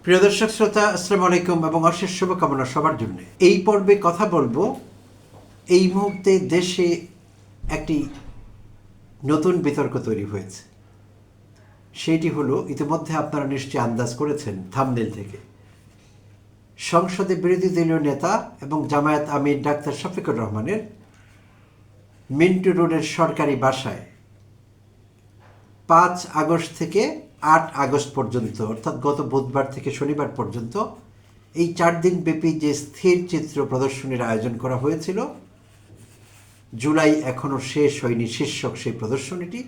প্রিয় দর্শক শ্রোতা, আসসালামু আলাইকুম এবং অশেষ শুভকামনা সবার জন্য। এই পর্বে কথা বলবো, এই মুহূর্তে দেশে একটি নতুন বিতর্ক তৈরি হয়েছে। সেইটি হলো, ইতিমধ্যে আপনারা নিশ্চয়ই আন্দাজ করেছেন থাম্বনেল থেকে, সংসদে বিরোধী দলীয় নেতা এবং জামায়াত আমির ডাক্তার শফিকুর রহমানের মিন্টু রোডের সরকারি বাসায় 5 আগস্ট থেকে 8 আগস্ট পর্যন্ত, অর্থাৎ গত বুধবার থেকে শনিবার পর্যন্ত এই 4 দিন ব্যাপী যে স্থির চিত্র প্রদর্শনীর আয়োজন করা হয়েছিল, জুলাই এখনও শেষ হয়নি শীর্ষক সেই প্রদর্শনীটি,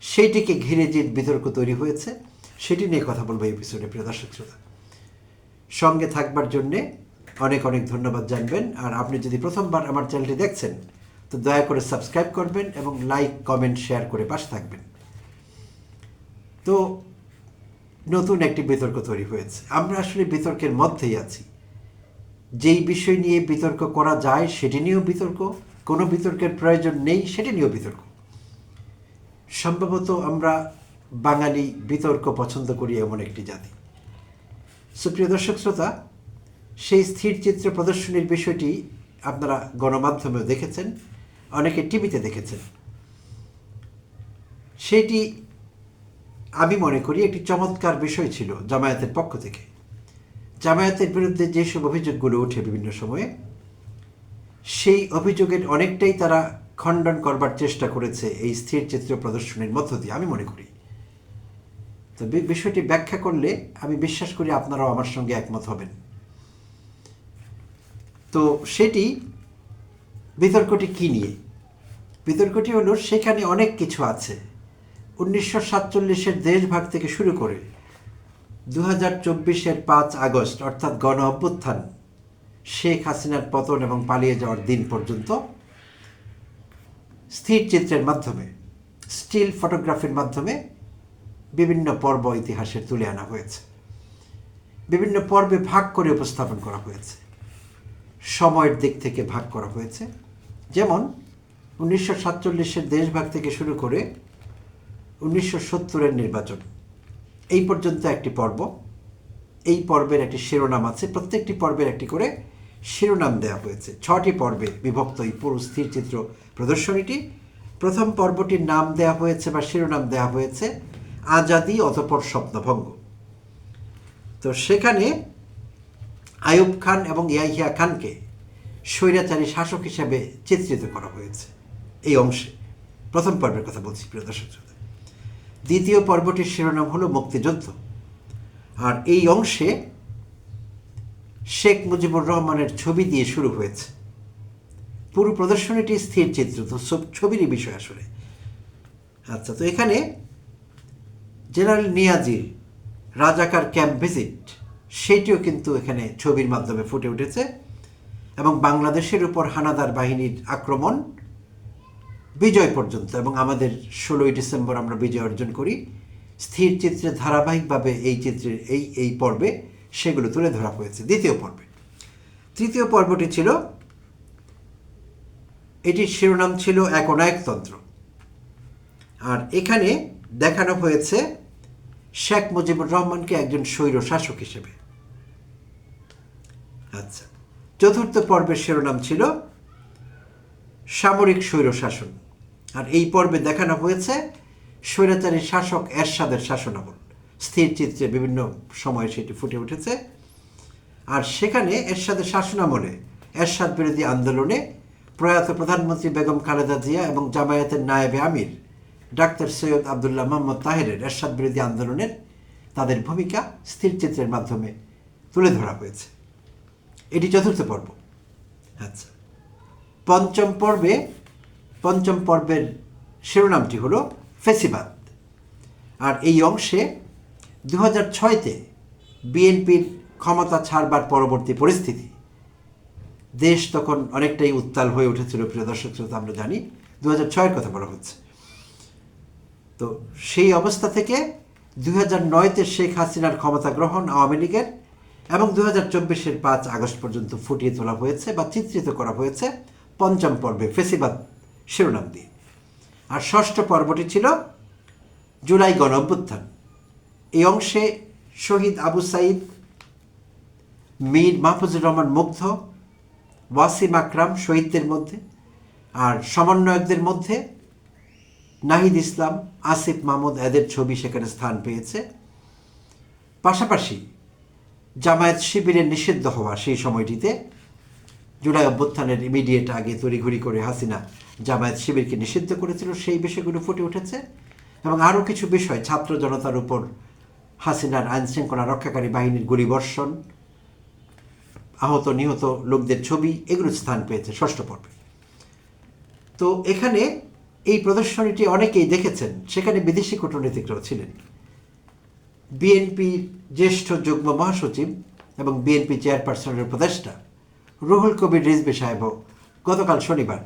সেইটিকে ঘিরে যে বিতর্ক তৈরি হয়েছে সেটি নিয়ে কথা বলবো এই এপিসোডে। প্রিয় দর্শক শ্রোতা, সঙ্গে থাকবার জন্যে অনেক অনেক ধন্যবাদ জানবেন। আর আপনি যদি প্রথমবার আমার চ্যানেলটি দেখছেন তো দয়া করে সাবস্ক্রাইব করবেন এবং লাইক, কমেন্ট, শেয়ার করে পাশে থাকবেন। তো নতুন একটি বিতর্ক তৈরি হয়েছে। আমরা আসলে বিতর্কের মধ্যেই আছি। যেই বিষয় নিয়ে বিতর্ক করা যায় সেটি নিয়েও বিতর্ক, কোনো বিতর্কের প্রয়োজন নেই সেটি নিয়েও বিতর্ক। সম্ভবত আমরা বাঙালি বিতর্ক পছন্দ করি এমন একটি জাতি। সুপ্রিয় দর্শক শ্রোতা, সেই স্থির চিত্র প্রদর্শনীর বিষয়টি আপনারা গণমাধ্যমেও দেখেছেন, অনেকে টিভিতে দেখেছেন। সেটি আমি মনে করি একটি চমৎকার বিষয় ছিল জামায়াতের পক্ষ থেকে। জামায়াতের বিরুদ্ধে যেসব অভিযোগগুলো ওঠে বিভিন্ন সময়ে, সেই অভিযোগের অনেকটাই তারা খণ্ডন করবার চেষ্টা করেছে এই স্থির চিত্র প্রদর্শনীর মধ্য দিয়ে, আমি মনে করি। তো বিষয়টি ব্যাখ্যা করলে আমি বিশ্বাস করি আপনারাও আমার সঙ্গে একমত হবেন। তো সেটি, বিতর্কটি কী নিয়ে? বিতর্কটি হলো, সেখানে অনেক কিছু আছে। 1947-এর দেশভাগ থেকে শুরু করে 2024-এর 5 আগস্ট অর্থাৎ গণ অভ্যুত্থান, শেখ হাসিনার পতন এবং পালিয়ে যাওয়ার দিন পর্যন্ত স্থির চিত্রের মাধ্যমে, স্টিল ফটোগ্রাফির মাধ্যমে বিভিন্ন পর্ব ইতিহাসের তুলে আনা হয়েছে। বিভিন্ন পর্বে ভাগ করে উপস্থাপন করা হয়েছে, সময়ের দিক থেকে ভাগ করা হয়েছে। যেমন 1947-এর দেশভাগ থেকে শুরু করে 1970-এর নির্বাচন, এই পর্যন্ত একটি পর্ব। এই পর্বের একটি শিরোনাম আছে, প্রত্যেকটি পর্বের একটি করে শিরোনাম দেওয়া হয়েছে। 6টি পর্বে বিভক্ত এই পুরো স্থির চিত্র প্রদর্শনীটি। প্রথম পর্বটির নাম দেওয়া হয়েছে বা শিরোনাম দেওয়া হয়েছে আজাদি অতঃপর স্বপ্নভঙ্গ। তো সেখানে আইয়ুব খান এবং ইয়াহিয়া খানকে স্বৈরাচারী শাসক হিসেবে চিত্রিত করা হয়েছে এই অংশে। প্রথম পর্বের কথা বলছি, প্রিয় দর্শক শ্রোতা। দ্বিতীয় পর্বটির শিরোনাম হলো মুক্তিযুদ্ধ। আর এই অংশে শেখ মুজিবুর রহমানের ছবি দিয়ে শুরু হয়েছে। পুরো প্রদর্শনীটি স্থির চিত্র, তো ছবিরই বিষয় আসলে। আচ্ছা, তো এখানে জেনারেল নিয়াজির রাজাকার ক্যাম্প ভিজিট, সেটিও কিন্তু এখানে ছবির মাধ্যমে ফুটে উঠেছে। এবং বাংলাদেশের উপর হানাদার বাহিনীর আক্রমণ বিজয় পর্যন্ত, এবং আমাদের 16ই ডিসেম্বর আমরা বিজয় অর্জন করি, স্থির চিত্রে ধারাবাহিকভাবে এই চিত্রের এই পর্বে সেগুলো তুলে ধরা হয়েছে দ্বিতীয় পর্বে। তৃতীয় পর্বটি ছিল, এটির শিরোনাম ছিল একনায়কতন্ত্র। আর এখানে দেখানো হয়েছে শেখ মুজিবুর রহমানকে একজন স্বৈর শাসক হিসেবে। আচ্ছা, চতুর্থ পর্বের শিরোনাম ছিল সামরিক স্বৈর শাসন। আর এই পর্বে দেখানো হয়েছে স্বৈরাচারী শাসক এরশাদের শাসনামল। স্থির চিত্রে বিভিন্ন সময়ে সেটি ফুটে উঠেছে। আর সেখানে এরশাদের শাসনামলে এরশাদ বিরোধী আন্দোলনে প্রয়াত প্রধানমন্ত্রী বেগম খালেদা জিয়া এবং জামায়াতের নায়েবে আমির ডাক্তার সৈয়দ আবদুল্লাহ মোহাম্মদ তাহেরের এরশাদ বিরোধী আন্দোলনের তাদের ভূমিকা স্থির চিত্রের মাধ্যমে তুলে ধরা হয়েছে। এটি চতুর্থ পর্ব। আচ্ছা, পঞ্চম পর্বের শিরোনামটি হলো ফেসিবাদ। আর এই অংশে 2006-তে বিএনপির ক্ষমতা ছাড়বার পরবর্তী পরিস্থিতি, দেশ তখন অনেকটাই উত্তাল হয়ে উঠেছিল। প্রিয় দর্শক শ্রোতা, আমরা জানি 2006-এর কথা বলা হচ্ছে। তো সেই অবস্থা থেকে 2009-তে শেখ হাসিনার ক্ষমতা গ্রহণ আওয়ামী লীগের, এবং 2024-এর 5 আগস্ট পর্যন্ত ফুটিয়ে তোলা হয়েছে বা চিত্রিত করা হয়েছে পঞ্চম পর্বে ফেসিবাদ শিরোনাম দিয়ে। আর ষষ্ঠ পর্বটি ছিল জুলাই গণ অভ্যুত্থান। এই অংশে শহীদ আবু সাইদ মীর মাহফুজুর রহমান মুগ্ধ, ওয়াসিম আকরাম শহীদদের মধ্যে, আর সমন্বয়কদের মধ্যে নাহিদ ইসলাম, আসিফ মাহমুদ এদের ছবি সেখানে স্থান পেয়েছে। পাশাপাশি জামায়াত শিবিরের নিষিদ্ধ হওয়া সেই সময়টিতে জুলাই অভ্যুত্থানের ইমিডিয়েট আগে তড়িঘড়ি করে হাসিনা জামায়াত শিবিরকে নিষিদ্ধ করেছিল, সেই বিষয়গুলো ফুটে উঠেছে। এবং আরও কিছু বিষয়, ছাত্র জনতার উপর হাসিনার আইনশৃঙ্খলা রক্ষাকারী বাহিনীর গুলিবর্ষণ, আহত নিহত লোকদের ছবি, এগুলো স্থান পেয়েছে ষষ্ঠ পর্বে। তো এখানে এই প্রদর্শনীটি অনেকেই দেখেছেন, সেখানে বিদেশি কূটনীতিকরাও ছিলেন। বিএনপির জ্যেষ্ঠ যুগ্ম মহাসচিব এবং বিএনপি চেয়ারপারসনের উপদেষ্টা রুহুল কবির রিজভী সাহেবও গতকাল শনিবার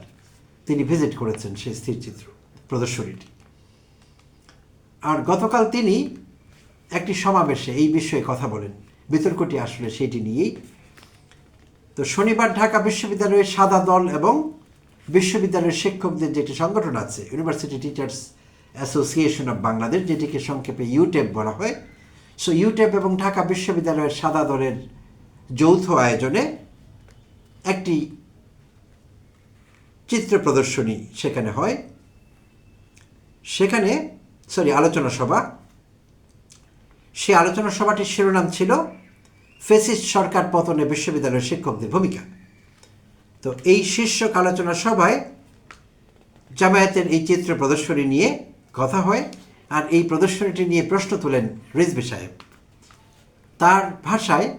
তিনি ভিজিট করেছেন সেই স্থিরচিত্র প্রদর্শনীটি। আর গতকাল তিনি একটি সমাবেশে এই বিষয়ে কথা বলেন, বিতর্কটি আসলে সেটি নিয়েই। তো শনিবার ঢাকা বিশ্ববিদ্যালয়ের সাদা দল এবং বিশ্ববিদ্যালয়ের শিক্ষকদের যে একটি সংগঠন আছে, university teachers association of Bangladesh, যেটিকে সংক্ষেপে ইউটেপ বলা হয়, সো ইউটেপ এবং ঢাকা বিশ্ববিদ্যালয়ের সাদা দলের যৌথ আয়োজনে একটি চিত্র প্রদর্শনী সেখানে হয়, সেখানে আলোচনা সভা। সেই আলোচনা সভাটির শিরোনাম ছিল ফ্যাসিস্ট সরকার পতনে বিশ্ববিদ্যালয়ের শিক্ষকদের ভূমিকা। তো এই শীর্ষক আলোচনা সভায় জামায়াতের এই চিত্র প্রদর্শনী নিয়ে কথা হয়, আর এই প্রদর্শনীটি নিয়ে প্রশ্ন তোলেন রিজভী সাহেব। তার ভাষায়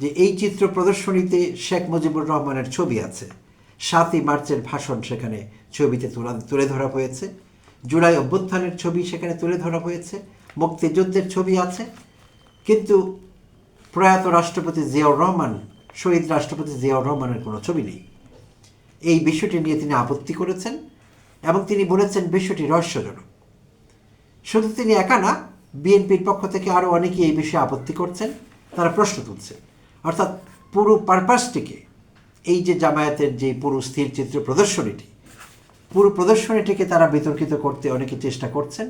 যে এই চিত্র প্রদর্শনীতে শেখ মুজিবুর রহমানের ছবি আছে, 7ই মার্চের ভাষণ সেখানে ছবিতে তুলে ধরা হয়েছে, জুলাই অভ্যুত্থানের ছবি সেখানে তুলে ধরা হয়েছে, মুক্তিযুদ্ধের ছবি আছে, কিন্তু প্রয়াত রাষ্ট্রপতি জিয়াউর রহমান, শহীদ রাষ্ট্রপতি জিয়াউর রহমানের কোনো ছবি নেই। এই বিষয়টি নিয়ে তিনি আপত্তি করেছেন এবং তিনি বলেছেন বিষয়টি রহস্যজনক। শুধু তিনি একা না, বিএনপির পক্ষ থেকে আরও অনেকেই এই বিষয়ে আপত্তি করছেন, তারা প্রশ্ন তুলছেন। অর্থাৎ পুরো পারপাসটিকে, এই যে জামায়াতের যে পুরো স্থির চিত্র প্রদর্শনীটি, পুরো প্রদর্শনীটিকে তারা বিতর্কিত করতে অনেকে চেষ্টা করছেন,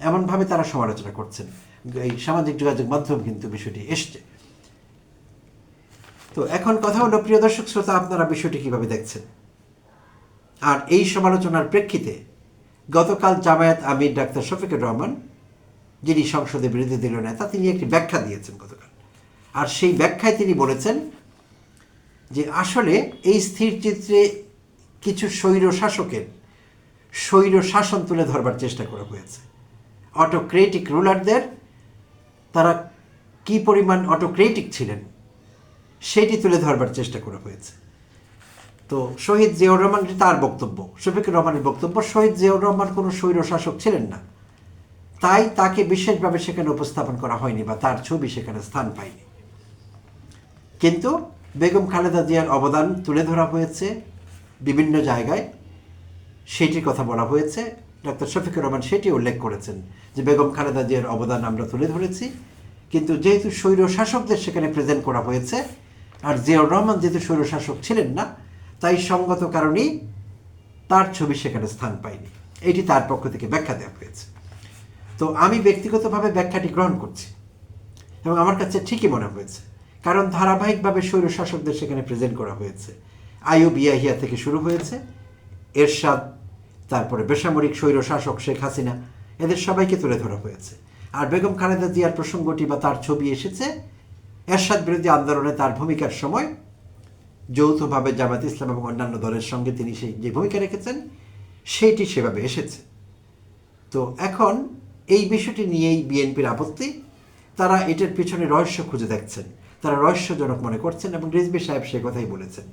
এমনভাবে তারা সমালোচনা করছেন। এই সামাজিক যোগাযোগ মাধ্যম কিন্তু বিষয়টি এসছে। তো এখন কথা হলো, প্রিয় দর্শক শ্রোতা, আপনারা বিষয়টি কীভাবে দেখছেন? আর এই সমালোচনার প্রেক্ষিতে গতকাল জামায়াত আমির ডাক্তার শফিকুর রহমান, যিনি সংসদে বিরোধী দলীয় নেতা, তিনি একটি ব্যাখ্যা দিয়েছেন গতকাল। আর সেই ব্যাখ্যায় তিনি বলেছেন যে আসলে এই স্থির চিত্রে কিছু স্বৈর শাসন তুলে ধরবার চেষ্টা করা হয়েছে। অটোক্রেটিক রুলারদের, তারা কি পরিমাণ অটোক্রেটিক ছিলেন সেটি তুলে ধরবার চেষ্টা করা হয়েছে। তো শহীদ জিয়াউর রহমান, তার বক্তব্য, শফিকুর রহমানের বক্তব্য, শহীদ জিয়াউর রহমান কোনো স্বৈর শাসক ছিলেন না, তাই তাকে বিশেষভাবে সেখানে উপস্থাপন করা হয়নি বা তার ছবি সেখানে স্থান পায়নি। কিন্তু বেগম খালেদা জিয়ার অবদান তুলে ধরা হয়েছে বিভিন্ন জায়গায়, সেটির কথা বলা হয়েছে। ডাক্তার শফিকুর রহমান সেটি উল্লেখ করেছেন যে বেগম খালেদা জিয়ার অবদান আমরা তুলে ধরেছি, কিন্তু যেহেতু স্বৈর শাসকদের সেখানে প্রেজেন্ট করা হয়েছে আর জিয়াউর রহমান যেহেতু স্বৈর শাসক ছিলেন না, তাই সঙ্গত কারণেই তার ছবি সেখানে স্থান পায়নি। এটি তার পক্ষ থেকে ব্যাখ্যা দেওয়া হয়েছে। তো আমি ব্যক্তিগতভাবে ব্যাখ্যাটি গ্রহণ করছি এবং আমার কাছে ঠিকই মনে হয়েছে, কারণ ধারাবাহিকভাবে স্বৈর শাসকদের সেখানে প্রেজেন্ট করা হয়েছে। আইয়ুব ইয়াহিয়া থেকে শুরু হয়েছে, এরশাদ, তারপরে বেসামরিক স্বৈর শাসক শেখ হাসিনা, এদের সবাইকে তুলে ধরা হয়েছে। আর বেগম খালেদা জিয়ার প্রসঙ্গটি বা তার ছবি এসেছে এরশাদ বিরোধী আন্দোলনে তার ভূমিকার সময়, যৌথভাবে জামায়াত ইসলাম এবং অন্যান্য দলের সঙ্গে তিনি সেই যে ভূমিকা রেখেছেন সেইটি সেভাবে এসেছে। তো এখন এই বিষয়টি নিয়েই বিএনপির আপত্তি, তারা এটার পিছনে রহস্য খুঁজে দেখছেন, তারা রহস্যজনক মনে করছেন এবং রিজভী সাহেব সে কথাই বলেছেন।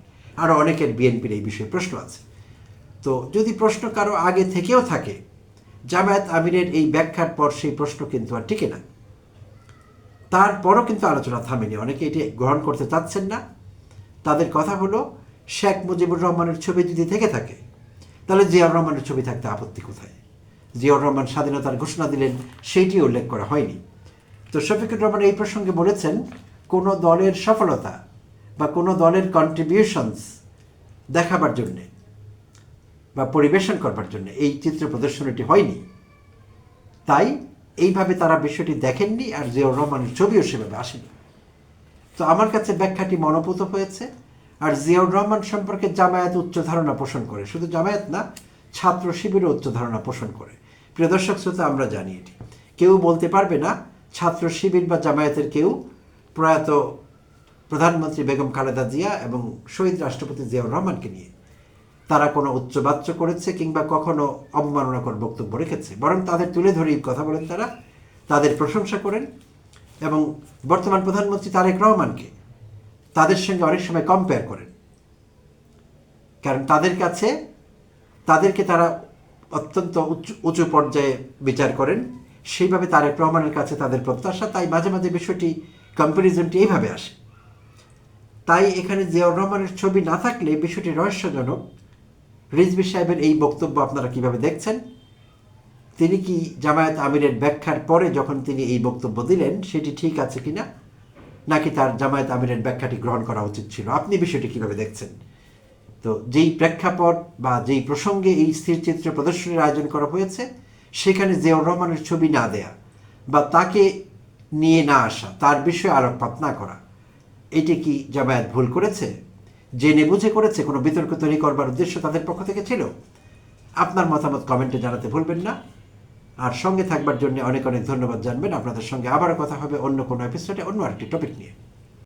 আরও অনেকের বিএনপির এই বিষয়ে প্রশ্ন আছে। তো যদি প্রশ্ন কারো আগে থেকেও থাকে, জামায়াত আমিরের এই ব্যাখ্যার পর সেই প্রশ্ন কিন্তু আর টিকে না। তারপরও কিন্তু আলোচনা থামেনি, অনেকে এটি গ্রহণ করতে চাচ্ছেন না। তাদের কথা হলো, শেখ মুজিবুর রহমানের ছবি যদি থেকে থাকে তাহলে জিয়াউর রহমানের ছবি থাকতে আপত্তি কোথায়? জিয়াউর রহমান স্বাধীনতার ঘোষণা দিলেন, সেইটি উল্লেখ করা হয়নি। তো শফিকুর রহমান এই প্রসঙ্গে বলেছেন, কোনো দলের সফলতা বা কোনো দলের কন্ট্রিবিউশনস দেখাবার জন্যে বা পরিবেশন করবার জন্য এই চিত্র প্রদর্শনীটি হয়নি, তাই এইভাবে তারা বিষয়টি দেখেননি, আর জিয়াউর রহমানের ছবিও সেভাবে আসেনি। তো আমার কাছে ব্যাখ্যাটি মনোভূত হয়েছে। আর জিয়াউর রহমান সম্পর্কে জামায়াত উচ্চ ধারণা পোষণ করে, শুধু জামায়াত না, ছাত্র শিবিরও উচ্চ ধারণা পোষণ করে। প্রিয় দর্শক শ্রোতা, আমরা জানি এটি, কেউ বলতে পারবে না ছাত্র শিবির বা জামায়াতের কেউ প্রয়াত প্রধানমন্ত্রী বেগম খালেদা জিয়া এবং শহীদ রাষ্ট্রপতি জিয়াউর রহমানকে নিয়ে তারা কোনো উচ্চবাচ্য করেছে কিংবা কখনো অবমাননাকর বক্তব্য রেখেছে, বরং তাদের তুলে ধরেই কথা বলেন, তারা তাদের প্রশংসা করেন এবং বর্তমান প্রধানমন্ত্রী তারেক রহমানকে তাদের সঙ্গে অনেক সময় কম্পেয়ার করেন, কারণ তাদের কাছে তাদেরকে তারা অত্যন্ত উঁচু পর্যায়ে বিচার করেন, সেইভাবে তারেক রহমানের কাছে তাদের প্রত্যাশা। তাই মাঝে মাঝে বিষয়টি কম্প্যারিজনটি এইভাবে আসে। তাই এখানে জিয়াউর রহমানের ছবি না থাকলে বিষয়টি রহস্যজনক। রিজভী সাহেবের এই বক্তব্য আপনারা কিভাবে দেখছেন? তিনি কি জামায়াত আমিরের ব্যাখ্যার পরে যখন তিনি এই বক্তব্য দিলেন সেটি ঠিক আছে কিনা, নাকি তার জামায়াত আমিরের ব্যাখ্যাটি গ্রহণ করা উচিত ছিল? আপনি বিষয়টি কিভাবে দেখছেন? তো যেই প্রেক্ষাপট বা যেই প্রসঙ্গে এই স্থিরচিত্র প্রদর্শনীর আয়োজন করা হয়েছে, সেখানে জিয়াউর রহমানের ছবি না দেয়া বা তাকে নিয়ে না আসা, তার বিষয়ে আলোকপাত না করা, এটি কি জামায়াত ভুল করেছে, জেনে বুঝে করেছে, কোনো বিতর্ক তৈরি করবার উদ্দেশ্য তাদের পক্ষ থেকে ছিল? আপনার মতামত কমেন্টে জানাতে ভুলবেন না। আর সঙ্গে থাকবার জন্য অনেক অনেক ধন্যবাদ জানবেন। আপনাদের সঙ্গে আবারও কথা হবে অন্য কোনো এপিসোডে, অন্য আরেকটি টপিক নিয়ে।